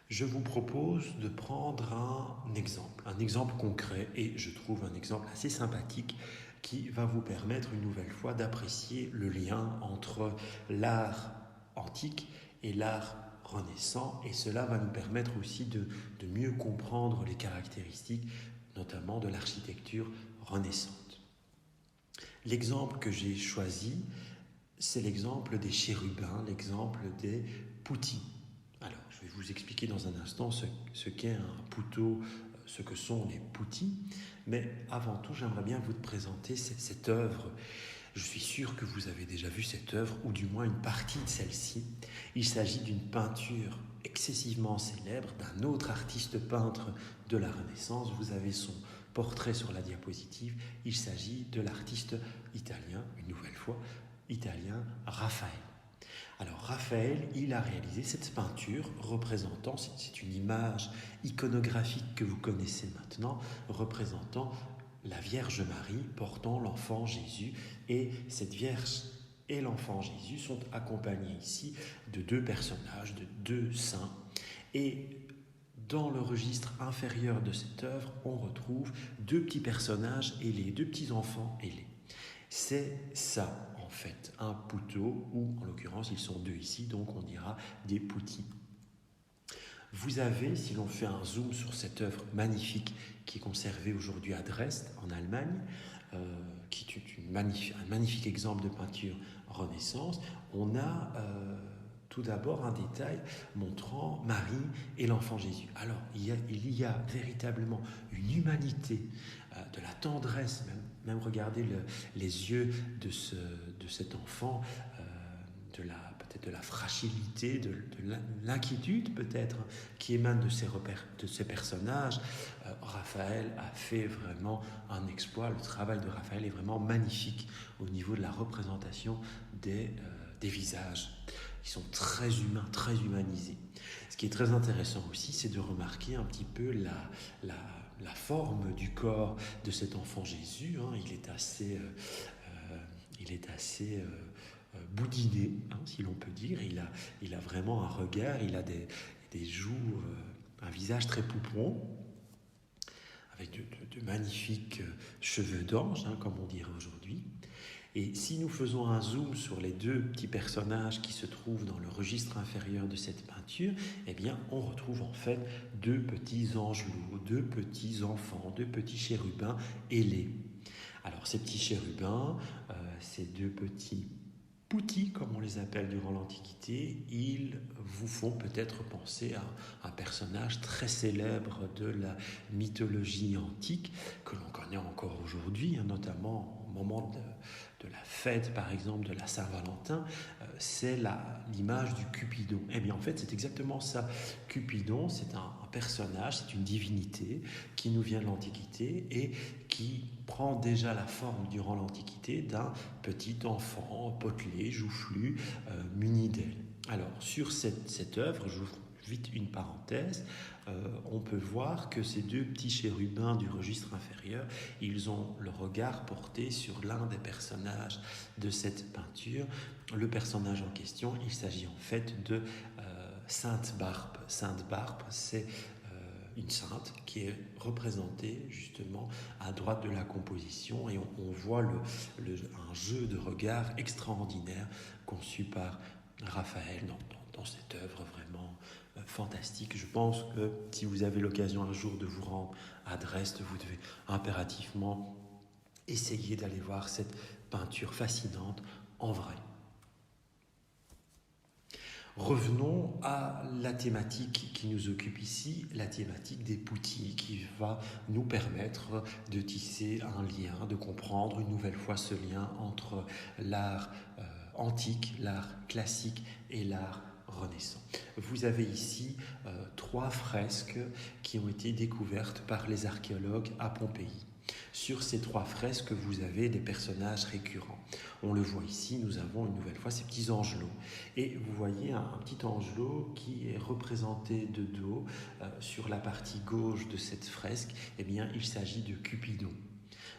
Je vous propose de prendre un exemple concret et je trouve un exemple assez sympathique qui va vous permettre une nouvelle fois d'apprécier le lien entre l'art antique et l'art renaissant et cela va nous permettre aussi de mieux comprendre les caractéristiques notamment de l'architecture renaissante. L'exemple que j'ai choisi, c'est l'exemple des chérubins, l'exemple des poutis. Alors, je vais vous expliquer dans un instant ce qu'est un poutot, ce que sont les poutis. Mais avant tout, j'aimerais bien vous présenter cette œuvre. Je suis sûr que vous avez déjà vu cette œuvre, ou du moins une partie de celle-ci. Il s'agit d'une peinture excessivement célèbre d'un autre artiste peintre de la Renaissance. Vous avez son portrait sur la diapositive. Il s'agit de l'artiste italien, une nouvelle fois, italien Raphaël. Alors Raphaël, il a réalisé cette peinture représentant, c'est une image iconographique que vous connaissez maintenant, représentant la Vierge Marie portant l'enfant Jésus. Et cette Vierge et l'enfant Jésus sont accompagnés ici de deux personnages, de deux saints. Et dans le registre inférieur de cette œuvre, on retrouve deux petits personnages ailés, deux petits enfants ailés. C'est ça, en fait, un poutot, ou en l'occurrence, ils sont deux ici, donc on dira des poutis. Vous avez, si l'on fait un zoom sur cette œuvre magnifique qui est conservée aujourd'hui à Dresde, en Allemagne, qui est un magnifique exemple de peinture Renaissance, on a tout d'abord un détail montrant Marie et l'enfant Jésus. Alors, il y a véritablement une humanité, de la tendresse, même regardez les yeux de cet enfant, peut-être de la fragilité, de l'inquiétude peut-être qui émane de ces personnages. Raphaël a fait vraiment un exploit. Le travail de Raphaël est vraiment magnifique au niveau de la représentation des visages. Ils sont très humains, très humanisés. Ce qui est très intéressant aussi, c'est de remarquer un petit peu la forme du corps de cet enfant Jésus. Il est assez boudiné, si l'on peut dire. Il a vraiment un regard, il a des joues, un visage très poupon, avec de magnifiques cheveux d'ange, comme on dirait aujourd'hui. Et si nous faisons un zoom sur les deux petits personnages qui se trouvent dans le registre inférieur de cette peinture, eh bien, on retrouve en fait deux petits angelots, deux petits enfants, deux petits chérubins ailés. Alors, ces petits chérubins, ces deux petits poutis, comme on les appelle durant l'Antiquité, ils vous font peut-être penser à un personnage très célèbre de la mythologie antique, que l'on connaît encore aujourd'hui, notamment au moment de la fête, par exemple, de la Saint-Valentin, c'est l'image du Cupidon. Eh bien, en fait, c'est exactement ça. Cupidon, c'est un personnage, c'est une divinité qui nous vient de l'Antiquité et qui prend déjà la forme durant l'Antiquité d'un petit enfant potelé, joufflu, muni d'ailes. Alors, sur cette œuvre, j'ouvre vite une parenthèse, on peut voir que ces deux petits chérubins du registre inférieur, ils ont le regard porté sur l'un des personnages de cette peinture. Le personnage en question, il s'agit en fait de Sainte Barbe. Sainte Barbe, c'est une sainte qui est représentée justement à droite de la composition et on voit un jeu de regard extraordinaire conçu par Raphaël dans cette œuvre vraiment fantastique. Je pense que si vous avez l'occasion un jour de vous rendre à Dresde, vous devez impérativement essayer d'aller voir cette peinture fascinante en vrai. Revenons à la thématique qui nous occupe ici, la thématique des poutis, qui va nous permettre de tisser un lien, de comprendre une nouvelle fois ce lien entre l'art antique, l'art classique et l'art renaissant. Vous avez ici trois fresques qui ont été découvertes par les archéologues à Pompéi. Sur ces trois fresques, vous avez des personnages récurrents. On le voit ici, nous avons une nouvelle fois ces petits angelots. Et vous voyez un petit angelot qui est représenté de dos sur la partie gauche de cette fresque. Eh bien, il s'agit de Cupidon.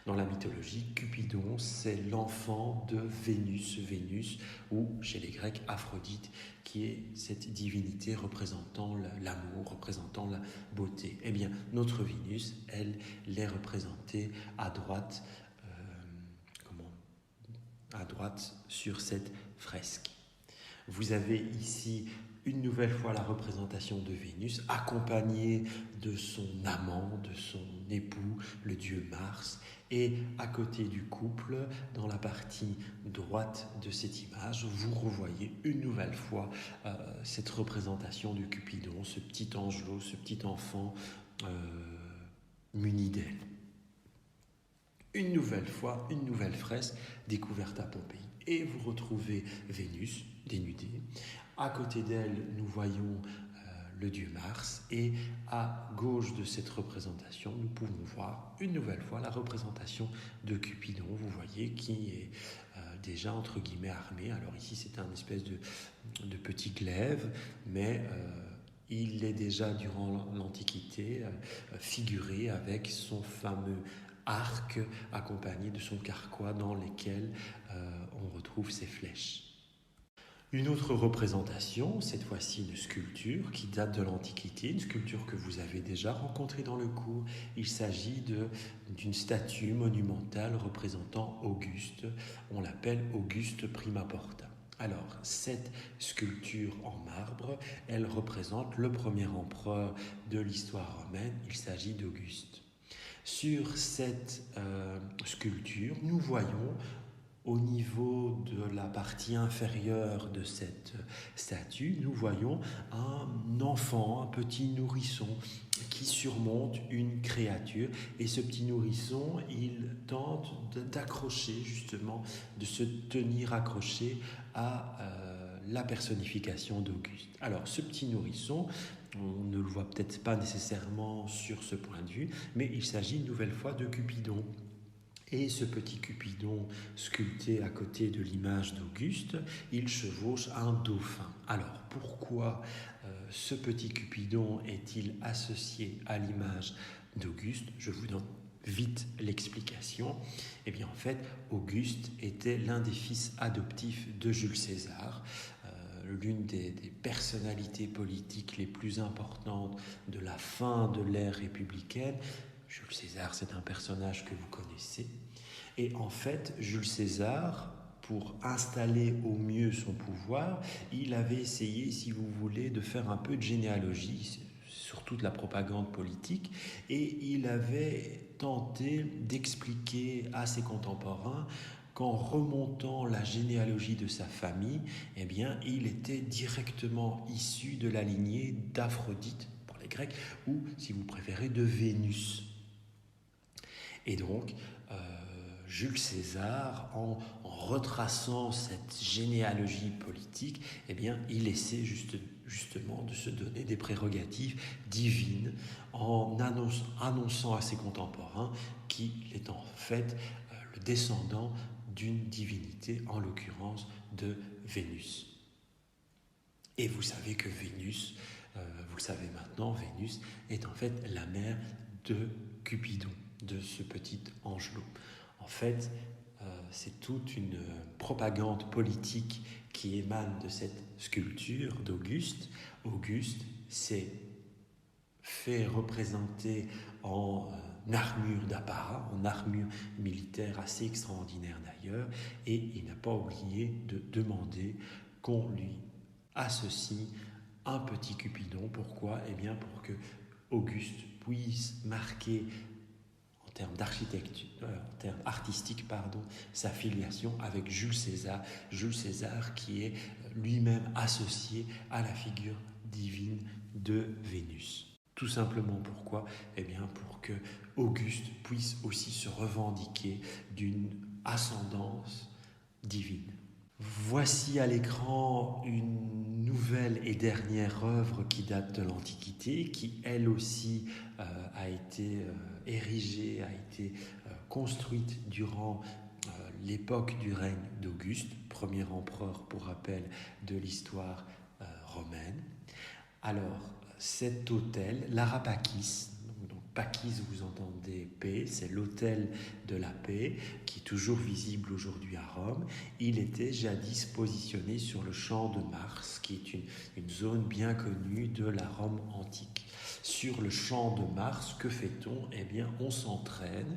Dans la mythologie, Cupidon, c'est l'enfant de Vénus, ou chez les Grecs, Aphrodite, qui est cette divinité représentant l'amour, représentant la beauté. Eh bien, notre Vénus, elle est représentée à droite, à droite sur cette fresque. Vous avez ici une nouvelle fois la représentation de Vénus, accompagnée de son amant, de son époux, le dieu Mars. Et à côté du couple, dans la partie droite de cette image, vous revoyez une nouvelle fois cette représentation de Cupidon, ce petit angelot, ce petit enfant muni d'ailes. Une nouvelle fois, une nouvelle fresque découverte à Pompéi. Et vous retrouvez Vénus dénudée. À côté d'elle, nous voyons le dieu Mars. Et à gauche de cette représentation, nous pouvons voir une nouvelle fois la représentation de Cupidon, vous voyez, qui est déjà entre guillemets armé. Alors ici, c'est un espèce de petit glaive, mais il est déjà durant l'Antiquité figuré avec son fameux arc accompagné de son carquois dans lequel on retrouve ses flèches. Une autre représentation, cette fois-ci une sculpture qui date de l'Antiquité, une sculpture que vous avez déjà rencontrée dans le cours. Il s'agit d'une statue monumentale représentant Auguste. On l'appelle Auguste Prima Porta. Alors, cette sculpture en marbre, elle représente le premier empereur de l'histoire romaine. Il s'agit d'Auguste. Sur cette sculpture, nous voyons au niveau de la partie inférieure de cette statue, nous voyons un enfant, un petit nourrisson qui surmonte une créature. Et ce petit nourrisson, il tente d'accrocher justement, de se tenir accroché à la personnification d'Auguste. Alors ce petit nourrisson, on ne le voit peut-être pas nécessairement sur ce point de vue, mais il s'agit une nouvelle fois de Cupidon. Et ce petit Cupidon sculpté à côté de l'image d'Auguste, il chevauche un dauphin. Alors pourquoi ce petit Cupidon est-il associé à l'image d'Auguste? Je vous donne vite l'explication. Eh bien en fait, Auguste était l'un des fils adoptifs de Jules César, l'une des personnalités politiques les plus importantes de la fin de l'ère républicaine. Jules César, c'est un personnage que vous connaissez. Et en fait, Jules César, pour installer au mieux son pouvoir, il avait essayé, si vous voulez, de faire un peu de généalogie sur toute la propagande politique, et il avait tenté d'expliquer à ses contemporains qu'en remontant la généalogie de sa famille, eh bien, il était directement issu de la lignée d'Aphrodite, pour les Grecs, ou, si vous préférez, de Vénus. Et donc, Jules César, en retraçant cette généalogie politique, eh bien, il essaie justement de se donner des prérogatives divines en annonçant à ses contemporains qu'il est en fait le descendant d'une divinité, en l'occurrence de Vénus. Et vous savez que Vénus, vous le savez maintenant, Vénus est en fait la mère de Cupidon, de ce petit angelot. En fait, c'est toute une propagande politique qui émane de cette sculpture d'Auguste. Auguste s'est fait représenter en armure d'apparat, en armure militaire assez extraordinaire d'ailleurs, et il n'a pas oublié de demander qu'on lui associe un petit Cupidon. Pourquoi ? Eh bien pour que Auguste puisse marquer en termes artistiques, sa filiation avec Jules César qui est lui-même associé à la figure divine de Vénus. Tout simplement pourquoi ? Eh bien pour que Auguste puisse aussi se revendiquer d'une ascendance divine. Voici à l'écran une nouvelle et dernière œuvre qui date de l'Antiquité, qui elle aussi a été érigée, a été construite durant l'époque du règne d'Auguste, premier empereur pour rappel de l'histoire romaine. Alors cet autel, l'Arapakis, donc Pacis, vous entendez paix, c'est l'autel de la paix qui est toujours visible aujourd'hui à Rome. Il était jadis positionné sur le champ de Mars, qui est une zone bien connue de la Rome antique. Sur le champ de Mars, que fait-on? Eh bien, on s'entraîne,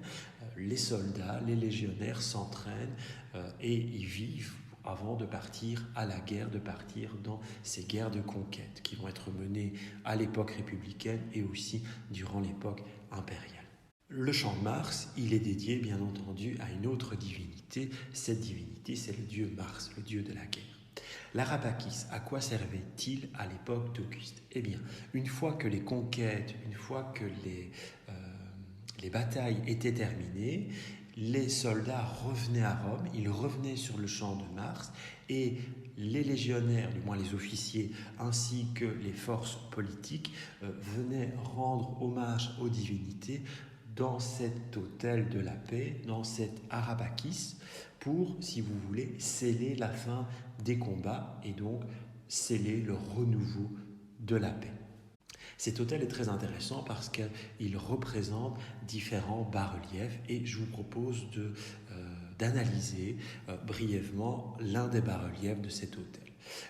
les soldats, les légionnaires s'entraînent et y vivent avant de partir à la guerre, de partir dans ces guerres de conquête qui vont être menées à l'époque républicaine et aussi durant l'époque impériale. Le champ de Mars, il est dédié bien entendu à une autre divinité. Cette divinité, c'est le dieu Mars, le dieu de la guerre. L'Arabakis, à quoi servait-il à l'époque d'Auguste? Eh bien, une fois que les conquêtes, une fois que les batailles étaient terminées, les soldats revenaient à Rome, ils revenaient sur le champ de Mars et les légionnaires, du moins les officiers, ainsi que les forces politiques venaient rendre hommage aux divinités dans cet autel de la paix, dans cet Arabakis, pour, si vous voulez, sceller la fin des combats et donc sceller le renouveau de la paix. Cet autel est très intéressant parce qu'il représente différents bas-reliefs et je vous propose d'analyser brièvement l'un des bas-reliefs de cet autel.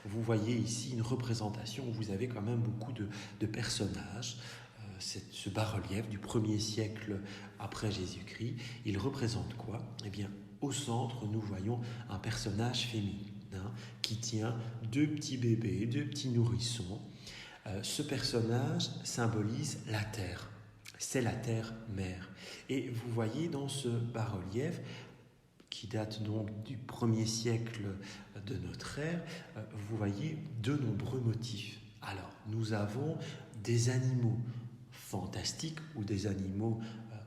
Vous voyez ici une représentation où vous avez quand même beaucoup de personnages. Ce bas-relief du 1er siècle après Jésus-Christ, il représente quoi? Eh bien, au centre, nous voyons un personnage féminin qui tient 2 petits bébés, 2 petits nourrissons. Ce personnage symbolise la terre, c'est la terre-mère. Et vous voyez dans ce bas-relief, qui date donc du 1er siècle de notre ère, vous voyez de nombreux motifs. Alors, nous avons des animaux fantastiques ou des animaux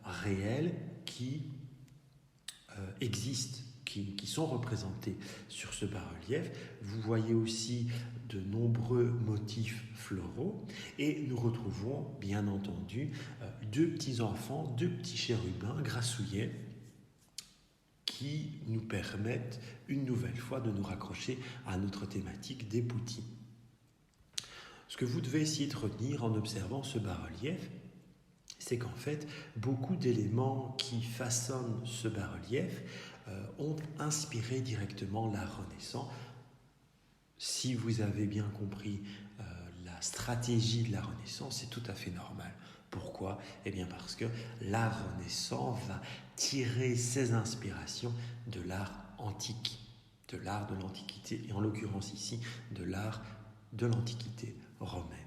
réels qui existent, qui sont représentés sur ce bas-relief. Vous voyez aussi de nombreux motifs floraux et nous retrouvons bien entendu 2 petits enfants, 2 petits chérubins grassouillets qui nous permettent une nouvelle fois de nous raccrocher à notre thématique des Poutines. Ce que vous devez essayer de retenir en observant ce bas-relief, c'est qu'en fait, beaucoup d'éléments qui façonnent ce bas-relief ont inspiré directement l'art renaissant. Si vous avez bien compris la stratégie de la Renaissance, c'est tout à fait normal. Pourquoi? Eh bien parce que l'art renaissant va tirer ses inspirations de l'art antique, de l'art de l'Antiquité, et en l'occurrence ici, de l'art de l'Antiquité romaine.